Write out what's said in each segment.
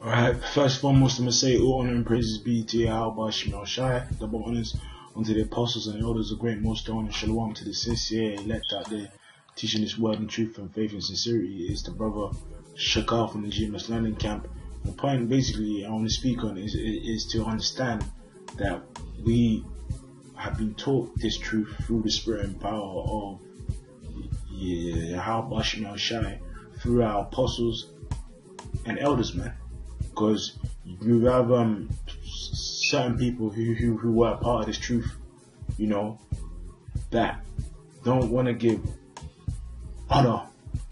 Alright, first and foremost, I'm going to say all honor and praises be to Yahweh Shemel Shai, double honors unto the apostles and the elders of GreatMillStone, and shalom to the sincere elect out there teaching this word in truth and faith and sincerity. It's the brother Shakar from the GMS London camp. The point basically I want to speak on is to understand that we have been taught this truth through the spirit and power of Yahweh Shemel Shai through our apostles and elders, man. Because you have certain people who were a part of this truth, you know, that don't want to give honor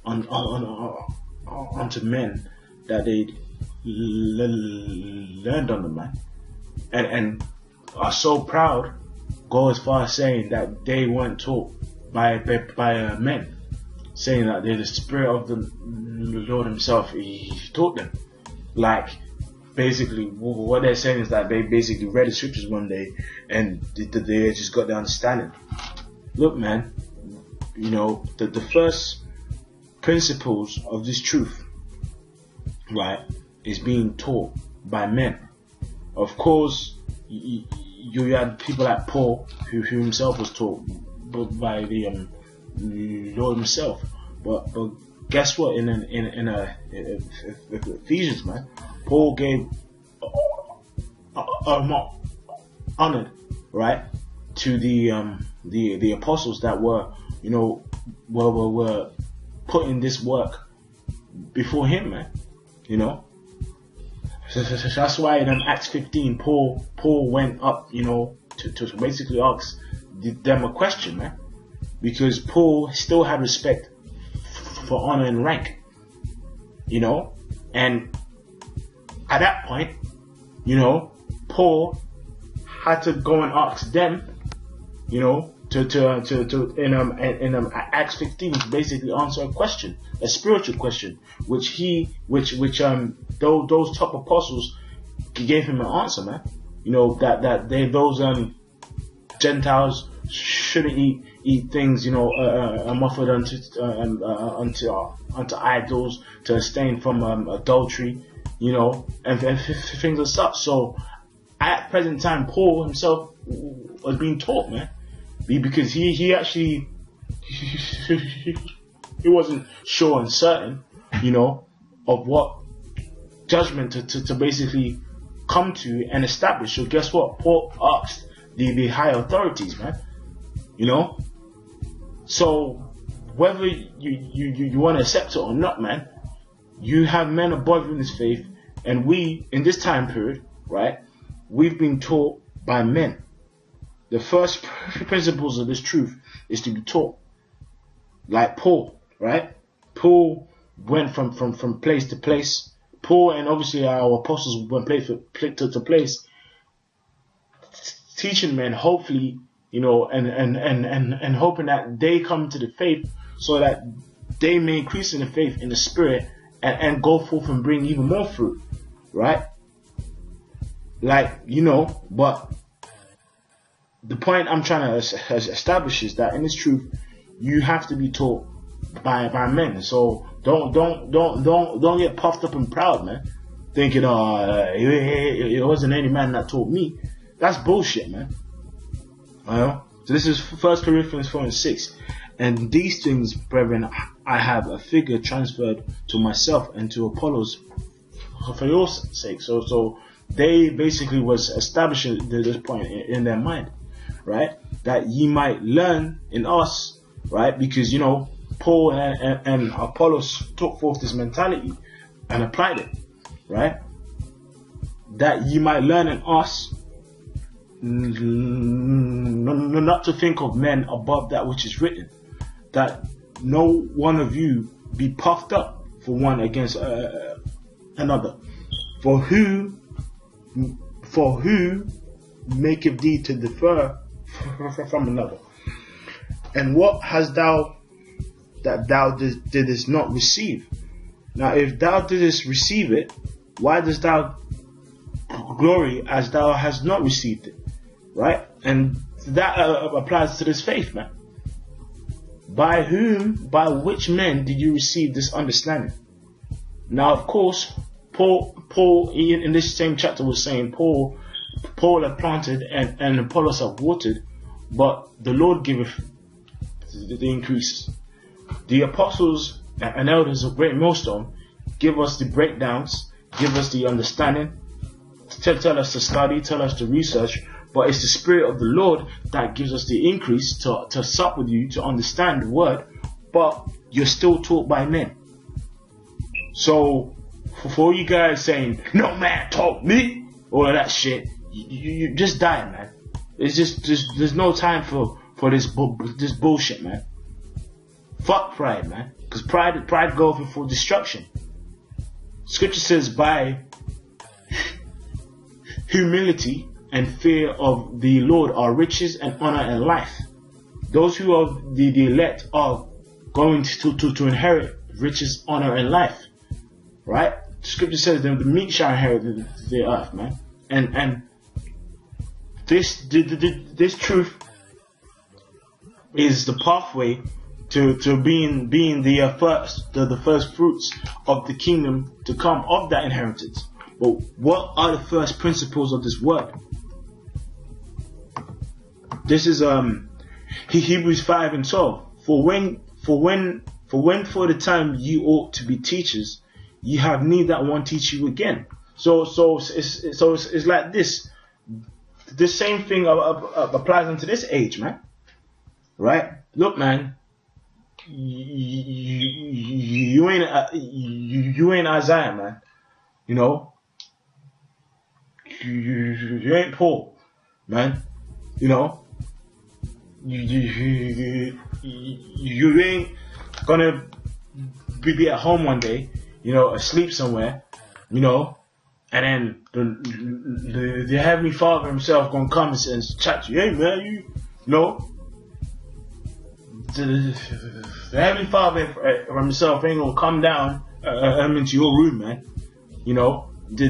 unto men that they learned under, man, and are so proud, go as far as saying that they weren't taught by men, saying that they're the spirit of the Lord himself. He taught them. Like, basically, what they're saying is that they basically read the scriptures one day and they just got the understanding. Look, man, you know, the first principles of this truth, right, is being taught by men. Of course, you had people like Paul, who himself was taught by the Lord himself. But guess what? In Ephesians, man, Paul gave honor, right, to the apostles that were, you know, were putting this work before him, man. You know, so that's why in Acts 15, Paul went up, you know, to basically ask them a question, man, because Paul still had respect for honor and rank, you know, and at that point, you know, Paul had to go and ask them, you know, to in Acts 15 to basically answer a question, a spiritual question, which those top apostles gave him an answer, man. You know, that those Gentiles shouldn't eat things, you know, offered unto idols, to abstain from adultery, you know, and things like such. So at present time, Paul himself was being taught, man, because he actually he wasn't sure and certain, you know, of what judgment to basically come to and establish. So guess what? Paul asked the higher authorities, man. You know, so whether you want to accept it or not, man, you have men above you in this faith, and we in this time period, right, we've been taught by men. The first principles of this truth is to be taught, like Paul, right? Paul went from place to place. Paul and obviously our apostles went place to place, teaching men, hopefully, you know, and hoping that they come to the faith so that they may increase in the faith, in the spirit, and go forth and bring even more fruit, right? Like, you know, but the point I'm trying to establish is that in this truth, you have to be taught by men. So don't get puffed up and proud, man, thinking, it wasn't any man that taught me. That's bullshit, man. You know? So this is 1 Corinthians 4:6. And these things, brethren, I have a figure transferred to myself and to Apollos for your sake. So they basically was establishing this point in their mind, right? That ye might learn in us, right? Because, you know, Paul and Apollos took forth this mentality and applied it, right? That ye might learn in us not to think of men above that which is written, that no one of you be puffed up for one against another. For who maketh thee to differ from another? And what hast thou that thou didst not receive? Now, if thou didst receive it, why dost thou glory as thou hast not received it? Right? And that applies to this faith, man. By which men did you receive this understanding? Now, of course, Paul in this same chapter was saying, Paul had planted and Apollos have watered, but the Lord giveth the increase. The apostles and elders of GreatMillStone give us the breakdowns, give us the understanding, tell us to study, tell us to research, but it's the Spirit of the Lord that gives us the increase to sup with you, to understand the word, but you're still taught by men. So, for you guys saying, no man taught me, all of that shit, you just die, man. It's just there's no time for this bullshit, man. Fuck pride, man. Because pride goes before destruction. Scripture says, by humility and fear of the Lord are riches and honor and life. Those who are the elect are going to inherit riches, honor, and life. Right? Scripture says the meek shall inherit the earth, man. And this truth is the pathway to being the first fruits of the kingdom to come, of that inheritance. But what are the first principles of this word? This is Hebrews 5:12. For the time you ought to be teachers, you have need that one teach you again. So it's like this. The same thing applies into this age, man. Right? Look, man. You ain't Isaiah, man. You know. You ain't Paul, man. You know. You ain't gonna be at home one day, you know, asleep somewhere, you know, and then the Heavenly Father himself gonna come and chat to you. Hey, man, you know, the Heavenly Father himself ain't gonna come down into your room, man. You know, the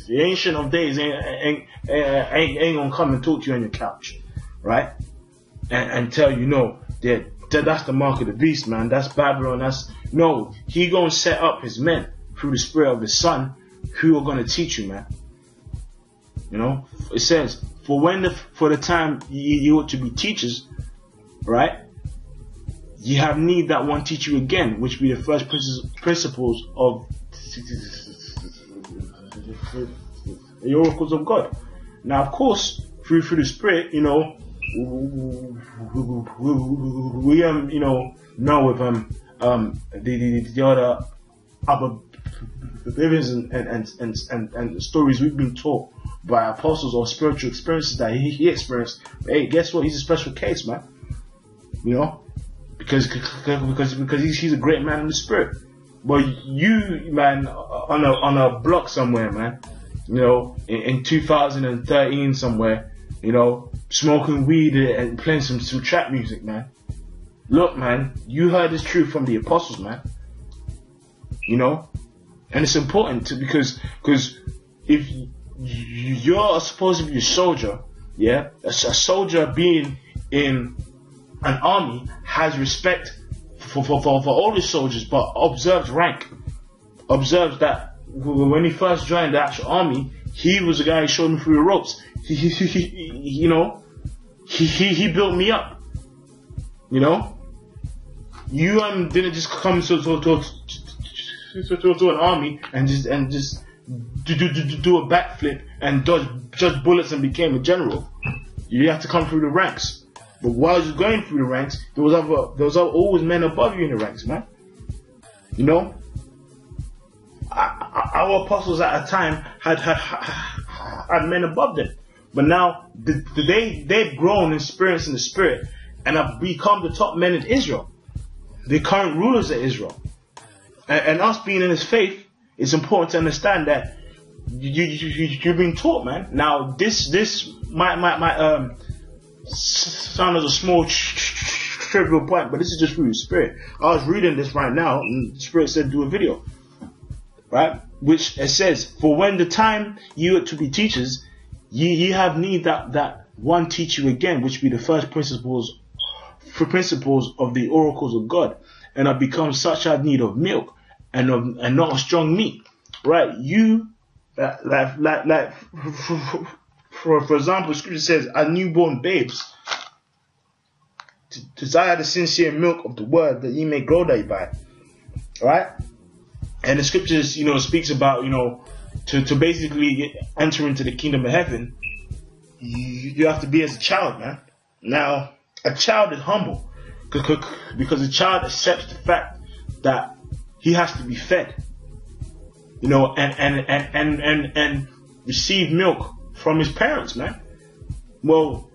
Ancient of Days ain't gonna come and talk to you on your couch, right? And tell you, no, that's the mark of the beast, man. That's Babylon. No. He gonna set up his men through the Spirit of his Son, who are gonna teach you, man. You know, it says, for the time you ought to be teachers, right? You have need that one teach you again, which be the first principles of the oracles of God. Now, of course, through the Spirit, you know, we you know with the other believers and stories we've been taught by apostles or spiritual experiences that he experienced. Hey, guess what? He's a special case, man. You know, because he's a great man in the Spirit. But you, man, on a block somewhere, man, you know, in 2013 somewhere, you know, smoking weed and playing some trap music, man. Look, man, you heard this truth from the apostles, man. You know, and it's important because if you're supposed to be a soldier, yeah, a soldier being in an army has respect for all the soldiers, but observes rank. Observes that when he first joined the actual army, he was the guy who showed me through the ropes. You know, he built me up. You know, you didn't just come to an army and just do a backflip and dodge bullets and became a general. You have to come through the ranks. But while you're going through the ranks, there was always men above you in the ranks, man. You know, our apostles at a time had men above them, but now they've grown in experience in the Spirit and have become the top men in Israel, the current rulers of Israel. And us being in this faith, it's important to understand that you're being taught, man. Now this might sound as a small trivial point, but this is just through the Spirit. I was reading this right now, and the Spirit said do a video, right? Which it says, for when the time you are to be teachers, ye have need that one teach you again, which be the first principles of the oracles of God. and have become such a need of milk and not of strong meat, right? You, like for example, Scripture says, as newborn babes, desire the sincere milk of the word that ye may grow thereby, right? And the Scriptures, speaks about, to basically enter into the kingdom of heaven, you have to be as a child, man. Now, a child is humble because a child accepts the fact that he has to be fed, and receive milk from his parents, man. Well,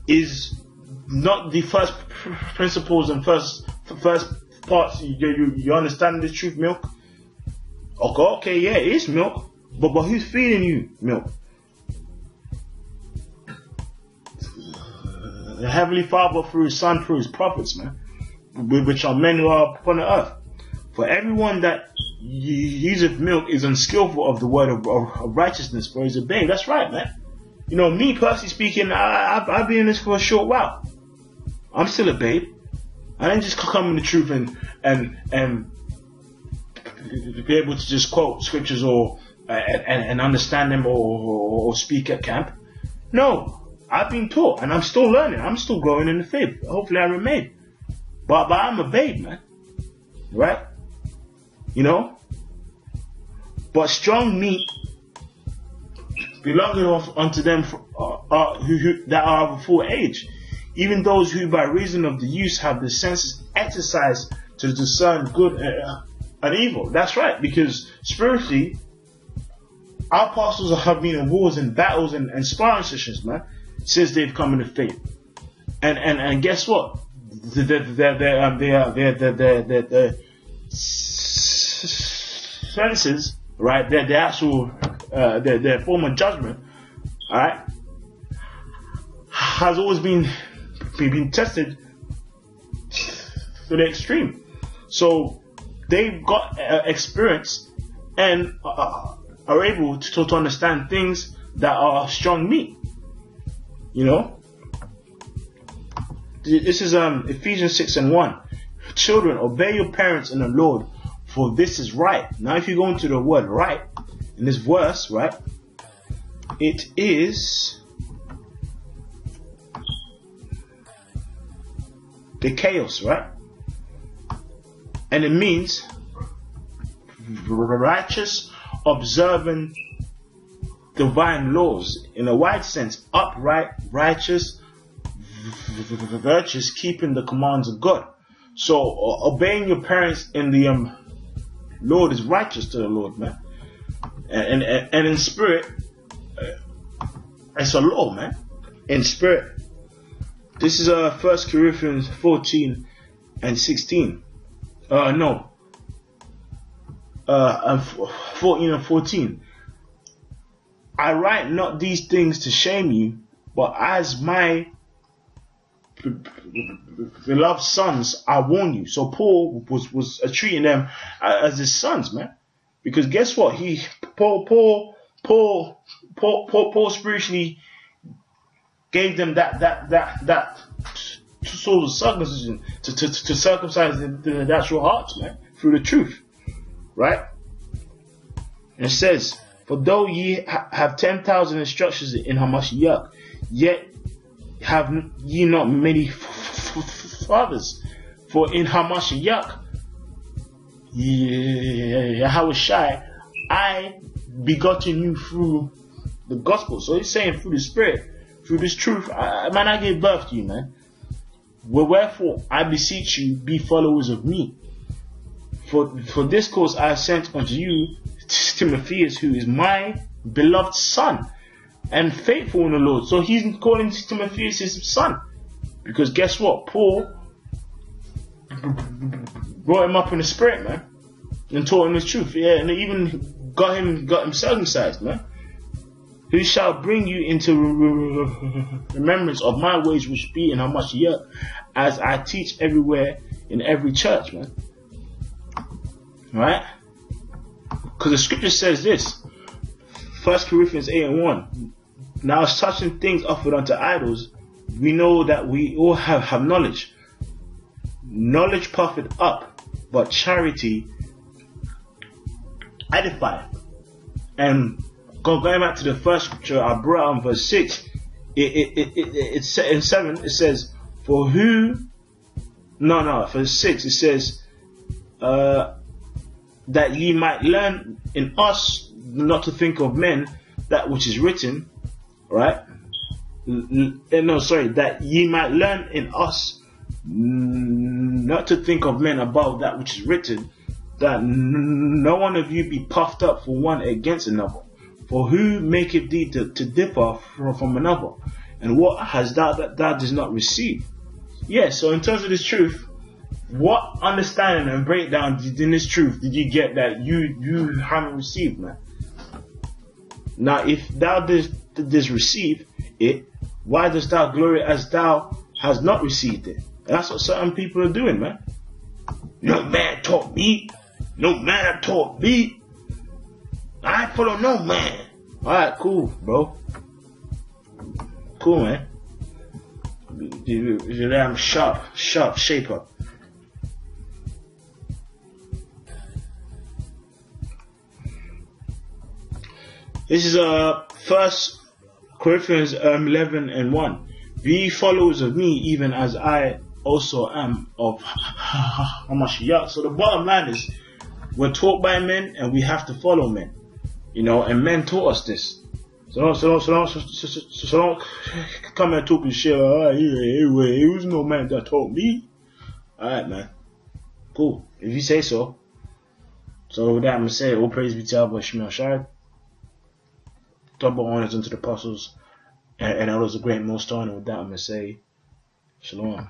is not the first principles and first parts. You understand the truth, milk? Okay, yeah, it is milk, but who's feeding you milk? The Heavenly Father through His Son, through His prophets, man, which are men who are upon the earth. For everyone that useth milk is unskillful of the word of righteousness, for he's a babe. That's right, man. Me personally speaking, I've been in this for a short while. I'm still a babe. I didn't just come in the truth and be able to just quote scriptures or and understand them or speak at camp. No, I've been taught and I'm still learning. I'm still growing in the faith. Hopefully I remain. But I'm a babe, man. Right? But strong meat belongeth unto them who that are of a full age, even those who by reason of the use have the senses exercised to discern good and evil. That's right, because spiritually, our apostles have been in wars and battles and sparring sessions, man, since they've come into faith. And guess what? The senses, right? The actual their form of judgment, all right, has always been tested to the extreme. So they've got experience and are able to understand things that are strong meat. This is Ephesians 6:1. Children, obey your parents in the Lord, for this is right. Now, if you go into the word right in this verse, right, it is the chaos, right? And it means righteous, observing divine laws in a wide sense, upright, righteous, virtuous, keeping the commands of God. So obeying your parents in the Lord is righteous to the Lord, man. And in spirit, it's a law, man. In spirit. This is 1 Corinthians 14 and 16. 14 and 14. I write not these things to shame you, but as my beloved sons, I warn you. So Paul was treating them as his sons, man. Because guess what? Paul spiritually gave them that sort of circumcision to circumcise the natural hearts, man, through the truth, right? And it says, for though ye have 10,000 instructions in Hamashiach, yet have ye not many fathers. For in Hamashiach, Yahushai, I begotten you through the gospel. So he's saying through the spirit, through this truth, I gave birth to you, man. Wherefore I beseech you, be followers of me. For this cause I sent unto you Timotheus, who is my beloved son and faithful in the Lord. So he's calling Timotheus his son, because guess what? Paul brought him up in the spirit, man, and taught him the truth. Yeah, and even got him circumcised, man. Who shall bring you into remembrance of my ways which be in Hamashiach, as I teach everywhere in every church, man. Right? Because the scripture says this, 1 Corinthians 8:1. Now as touching things offered unto idols, we know that we all have knowledge. Knowledge puffeth up, but charity edifieth. And going back to the first scripture I brought on verse 6, it's in 7, it says, for 6 it says, that ye might learn in us not to think of men that which is written, right? That ye might learn in us not to think of men above that which is written, that no one of you be puffed up for one against another. For who maketh thee to differ from another? And what has thou that thou dost not receive? Yeah, so in terms of this truth, what understanding and breakdown in this truth did you get that you haven't received, man? Now, if thou didst receive it, why dost thou glory as thou hast not received it? And that's what certain people are doing, man. No man taught me. No man taught me. I follow no man. Alright, cool, bro. Cool, man. You're damn sharp shaper. This is 1 Corinthians 11:1. Be followers of me, even as I also am of Hamashiach. So the bottom line is, we're taught by men and we have to follow men. You know, and men taught us this. So don't come and talk and shit. It was no man that taught me. Alright, man. Cool. If you say so. So with that, I'm going to say, all praise be to Abba Shemel Shad. Double honors unto the apostles and elders of GreatMillStone. And with that, I'm going to say, Shalom.